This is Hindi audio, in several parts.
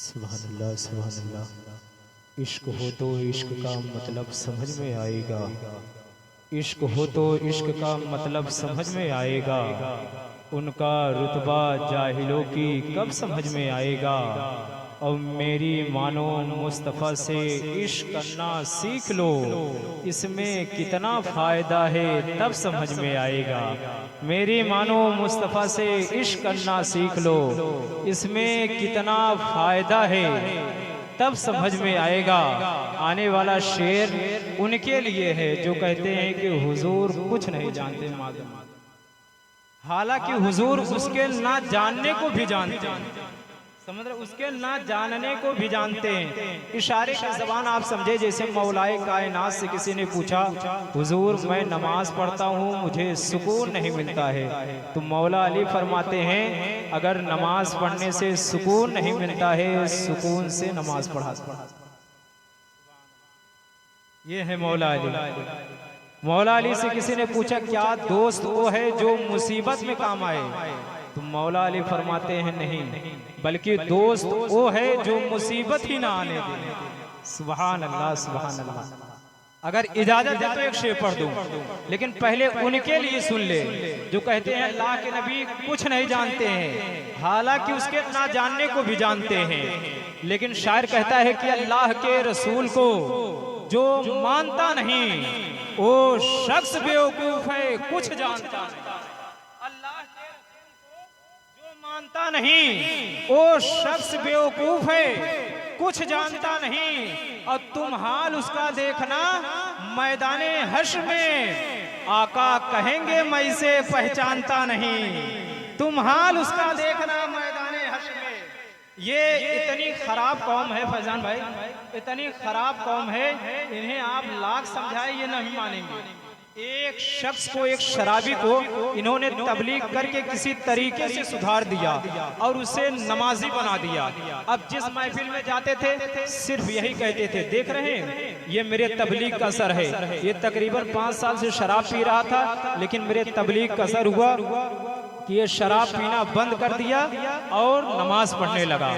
सुभान अल्लाह सुभान अल्लाह। इश्क हो तो इश्क का मतलब समझ में आएगा, इश्क हो तो इश्क का मतलब समझ में आएगा। उनका रुतबा जाहिलों की कब समझ में आएगा। और मेरी मानो मुस्तफ़ा से इश्क करना सीख लो, इसमें कितना फ़ायदा है तब समझ में आएगा। मेरी मानो मुस्तफ़ा से इश्क करना सीख लो, इसमें कितना फ़ायदा है तब समझ में आएगा। आने वाला शेर उनके लिए है जो कहते हैं कि हुजूर कुछ नहीं जानते मालूम, हालांकि हुजूर उसके ना जानने को भी जानते हैं। समझ रहे, उसके ना जानने को भी जानते हैं। इशारे की ज़बान आप समझे, जैसे मौलाए कायनात से किसी ने पूछा हुजूर मैं नमाज पढ़ता हूँ मुझे सुकून नहीं मिलता है, तो मौला अली फरमाते हैं अगर नमाज पढ़ने से सुकून नहीं मिलता है, सुकून से नमाज पढ़ा। ये है मौला अली। मौला अली से किसी ने पूछा क्या दोस्त वो है जो मुसीबत में काम आए, तो मौला अली फरमाते हैं नहीं, बल्कि दोस्त वो है जो मुसीबत ही ना आने दे। सुभान अल्लाह सुभान अल्लाह। अगर इजाजत है तो एक शेर पढ़ दूं, लेकिन पहले उनके लिए सुन ले जो कहते हैं अल्लाह के नबी कुछ नहीं जानते हैं, हालांकि उसके ना जानने को भी जानते हैं। लेकिन शायर कहता है कि अल्लाह के रसूल को जो मानता नहीं वो शख्स बेवकूफ है, कुछ जानता नहीं। अल्लाह के रसूल को जो मानता नहीं वो शख्स बेवकूफ है, कुछ जानता नहीं। और तुम हाल उसका देखना मैदाने हश्र में, आका कहेंगे मैं इसे पहचानता नहीं। तुम हाल उसका देखना मैदाने हश्र में। ये इतनी खराब कौम है फैजान भाई, इतनी खराब कौम है, इन्हें आप लाख समझाए ये नहीं मानेंगे। एक शख्स को, एक शराबी को इन्होंने तबलीग करके किसी तरीके से सुधार दिया और उसे नमाजी बना दिया। अब जिस महफिल में जाते थे सिर्फ यही कहते थे देख रहे हैं ये मेरे तबलीग का असर है। ये तकरीबन 5 साल से शराब पी रहा था, लेकिन मेरे तबलीग का असर हुआ कि ये शराब पीना बंद कर दिया और नमाज पढ़ने लगा।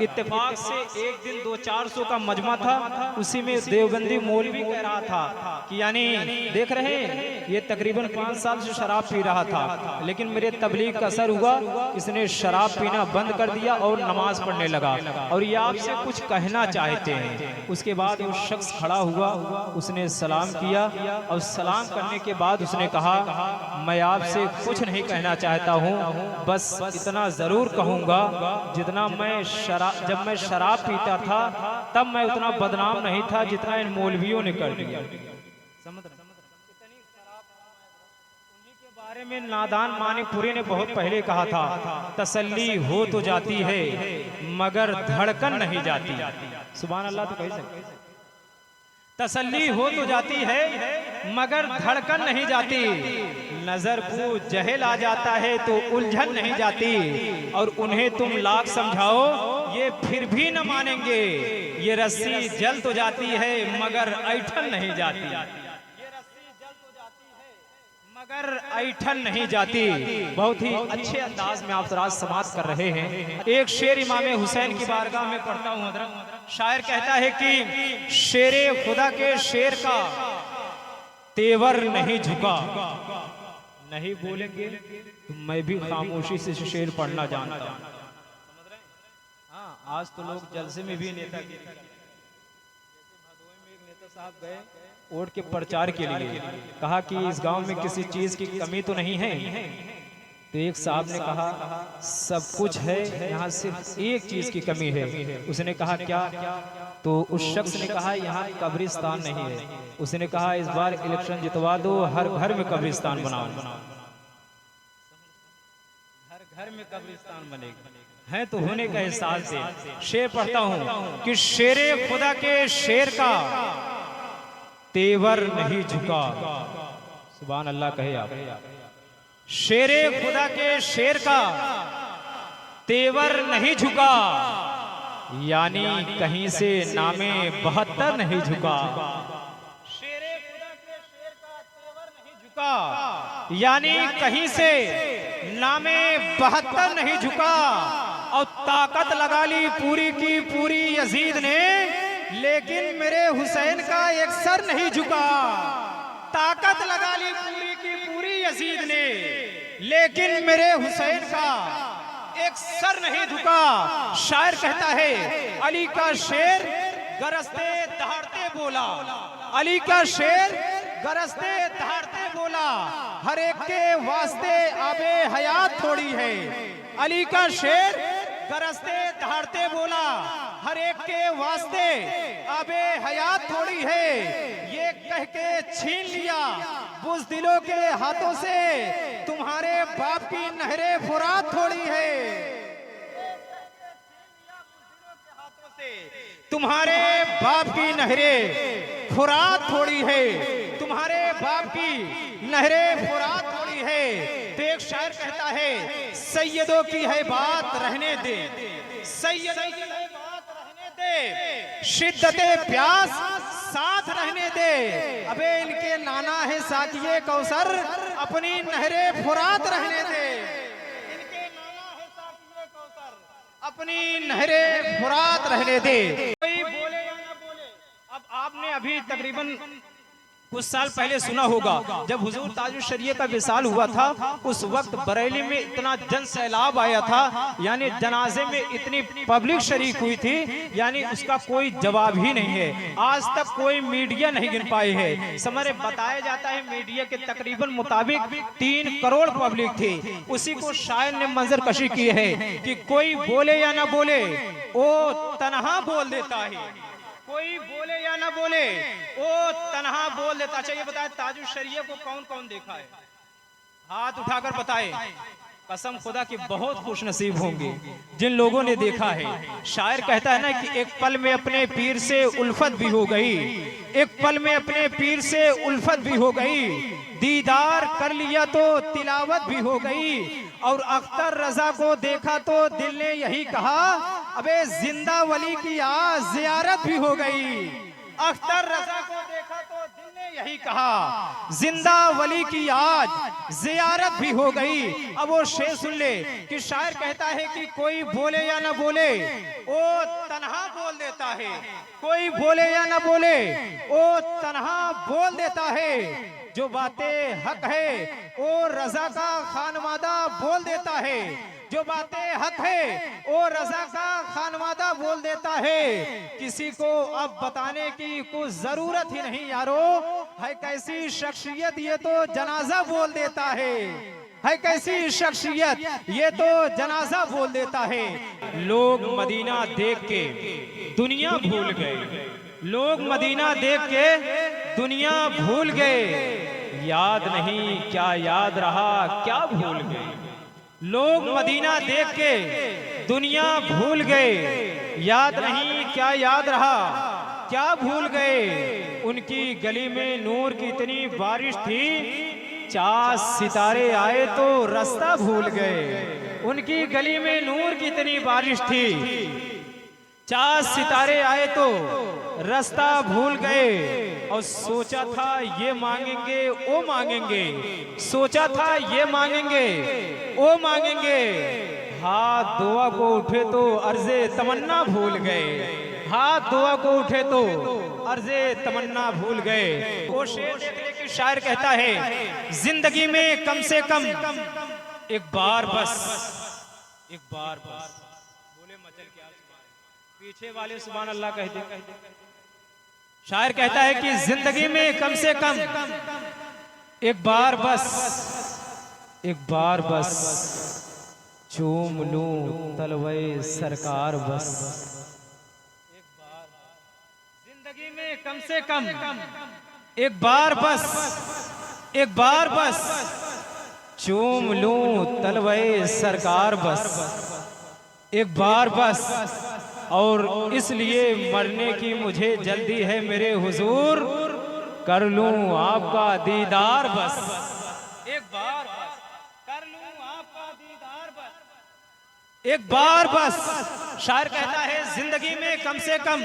इत्तेफाक से एक दिन 200-400 का मजमा था, उसी में देवबंदी मौलवी कह रहा था कि यानी देख रहे हैं ये तकरीबन 5 साल से शराब पी रहा था, लेकिन मेरे तबलीग का असर हुआ, इसने शराब पीना बंद कर दिया और नमाज पढ़ने लगा और ये आपसे कुछ कहना चाहते हैं। उसके बाद वो शख्स खड़ा हुआ, उसने सलाम किया और सलाम करने के बाद उसने कहा मैं आपसे कुछ नहीं कहना चाहता हूँ, बस इतना जरूर कहूंगा जितना जब मैं शराब पीता था तब मैं उतना बदनाम नहीं था जितना इन मौलवियों ने कर दिया। समझ रहे? इतनी खराब उन्हीं के बारे में नादान मानिकपुरी ने बहुत पहले कहा था तसल्ली हो तो जाती है मगर धड़कन नहीं जाती। सुभान अल्लाह। तो कह सकते तसल्ली हो तो जाती है मगर धड़कन नहीं जाती, नजर को जहल आ जाता है तो उलझन नहीं जाती, और उन्हें तुम लाख समझाओ ये फिर भी न मानेंगे। ये रस्सी जल तो जाती है मगर ऐठन नहीं जाती, ये रस्सी जल तो जाती है मगर ऐठन नहीं जाती। बहुत ही अच्छे अंदाज में आप राज समाप्त कर रहे हैं। एक शेर इमाम हुसैन की बारगाह में पढ़ता हूँ हजरत। शायर कहता है कि शेरे खुदा के शेर का तेवर नहीं झुका। नहीं बोलेंगे तो मैं भी खामोशी से शेर पढ़ना जानता हूं। समझ रहे हैं? हाँ, आज तो लोग जलसे में भी नेता के, जैसे भदोई में एक नेता साहब गए वोट के प्रचार के लिए, कहा कि इस गांव में किसी चीज की कमी तो नहीं है, तो एक साहब ने कहा सब कुछ है, यहाँ सिर्फ एक चीज की कमी है। उसने कहा क्या? तो उस शख्स ने कहा यहाँ कब्रिस्तान नहीं है। उसने कहा इस बार इलेक्शन जितवा दो, हर घर में कब्रिस्तान बनाओ। हर घर में कब्रिस्तान बनेगा, है तो होने का एहसास दे। शेर पढ़ता हूँ कि शेरे खुदा के शेर का तेवर नहीं झुका। सुभान अल्लाह कहे आप। शेरे खुदा के शेर का तेवर नहीं झुका, यानी कहीं से नामे 72 नहीं झुका। शेरे खुदा के शेर का तेवर नहीं झुका, यानी कहीं से नामे 72 नहीं झुका। और ताकत लगा ली पूरी की पूरी यजीद ने, लेकिन मेरे हुसैन का एक सर नहीं झुका। ताकत लगा ली पूरी की पूरी यजीद ने, लेकिन मेरे हुसैन का एक सर नहीं झुका। शायर कहता है, अली का शेर गरजते दहाड़ते बोला, अली का शेर गरजते दहाड़ते बोला, हर एक के वास्ते आबे हयात थोड़ी है। अली का शेर गरजते दहाड़ते बोला, हर एक के वास्ते आबे हयात थोड़ी है। ये कह के छीन लिया बुज़दिलों के हाथों से, तुम्हारे बाप की नहरे फुरात थोड़ी है। तुम्हारे बाप की नहरे फुरात थोड़ी है, तुम्हारे बाप की नहरे फुरात थोड़ी है। तो एक शायर कहता है, सैयदों की है बात रहने दे, सैयदों की है बात रहने दे, शिद्दते प्यास साथ रहने दे। अबे इनके नाना है साकिए कौसर, अपनी नहरे फुरात रहने दे। इनके नाना है साकिए कौसर, अपनी नहरे फुरात रहने दे। कोई बोले या ना बोले, अब आपने अभी तकरीबन कुछ साल पहले सुना होगा, जब हुजूर ताजुल शरीयत का विसाल हुआ था, उस वक्त बरेली में इतना जन सैलाब आया था, यानी जनाजे में इतनी पब्लिक शरीक हुई थी, यानी उसका कोई जवाब ही नहीं है। आज तक कोई मीडिया नहीं गिन पाई है। समझे, बताया जाता है मीडिया के तकरीबन मुताबिक 3 करोड़ पब्लिक थी। उसी को शायर ने मंजर कशी की है कि कोई बोले या ना बोले, वो तनहा बोल देता है। कोई बोले या ना बोले, वो तनहा बोल देता। अच्छा ये बताए, ताजुल शरीयत को कौन कौन देखा है? हाथ उठाकर बताए। कसम खुदा की बहुत खुश नसीब होंगे जिन लोगों ने देखा है। शायर कहता है ना कि एक पल में अपने पीर से उल्फत भी हो गई, एक पल में अपने पीर से उल्फत भी हो गई, दीदार कर लिया तो तिलावत भी हो गई, और अख्तर रजा को देखा तो दिल ने यही कहा, अबे जिंदा वली की आज जियारत भी हो गई। अख्तर रजा को देखा तो दिल ने यही कहा, जिंदा वली की आज जियारत भी हो गई। अब वो शेर सुन ले कि शायर कहता है कि कोई बोले या ना बोले, वो तन्हा बोल देता है। कोई बोले या ना बोले, वो तन्हा बोल देता है। जो बातें हक है वो रजा का खानवादा बोल देता है। जो बातें हक है वो रजा का खानवादा बोल देता है। किसी को अब बताने की कुछ जरूरत ही नहीं यारो, है कैसी शख्सियत ये तो जनाजा बोल देता है कैसी शख्सियत ये तो जनाजा बोल देता है। लोग मदीना देख के दुनिया भूल गए, लोग मदीना देख के दुनिया भूल गए, याद नहीं क्या याद रहा क्या भूल गए। लोग मदीना देख के दुनिया भूल गए, याद नहीं क्या याद रहा क्या भूल गए। उनकी गली में नूर की इतनी बारिश थी, 4 सितारे आए तो रास्ता भूल गए। उनकी गली में नूर की इतनी बारिश थी, 4 सितारे आए तो रास्ता भूल गए। और सोचा था ये मांगेंगे वो मांगेंगे, सोचा था ये मांगेंगे वो मांगेंगे। हाथ दुआ को उठे तो अर्ज़े तमन्ना भूल गए, हाथ दुआ को उठे तो अर्ज़े तमन्ना भूल गए। वो शेर देखने की शायर कहता है, जिंदगी में कम से कम एक बार बस, एक बार बस, बोले मचल के पीछे वाले सुभान अल्लाह कह दे। शायर कहता है कि जिंदगी में कम से कम एक बार बस, एक बार बस चूम लूं तलवे सरकार बस। एक बार जिंदगी में कम से कम एक बार बस, एक बार बस चूम लूं तलवे सरकार बस, एक बार बस। और इसलिए मरने की मुझे जल्दी है मेरे हुजूर, कर लूं आपका दीदार बस। एक बार बस कर लूं आपका दीदार बस, एक बार बस। शायर कहता है जिंदगी में कम से कम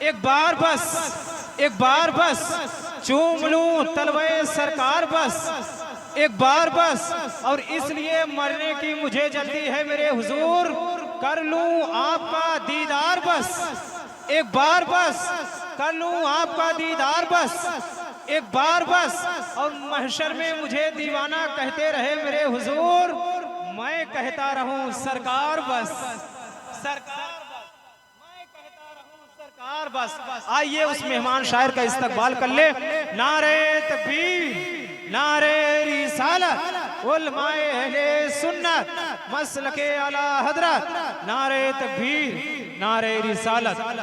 एक बार बस, एक बार बस चूम लूं तलवे सरकार बस, एक बार बस। और इसलिए मरने की मुझे जल्दी है मेरे हुजूर, कर लूं आपका दीदार बस, एक बार बस कर लूं आपका दीदार बस, एक बार बस। और महशर में मुझे दीवाना कहते रहे मेरे हुजूर, मैं कहता रहूं सरकार बस, सरकार बस, मैं कहता रहूं सरकार बस। आइए उस मेहमान शायर का इस्तकबाल कर ले। नारे तकबीर, नारे रिसालत, उलमाए अहले सुन्नत, मसलके आला हजरत, नारे तकबीर, नारे रिसालत।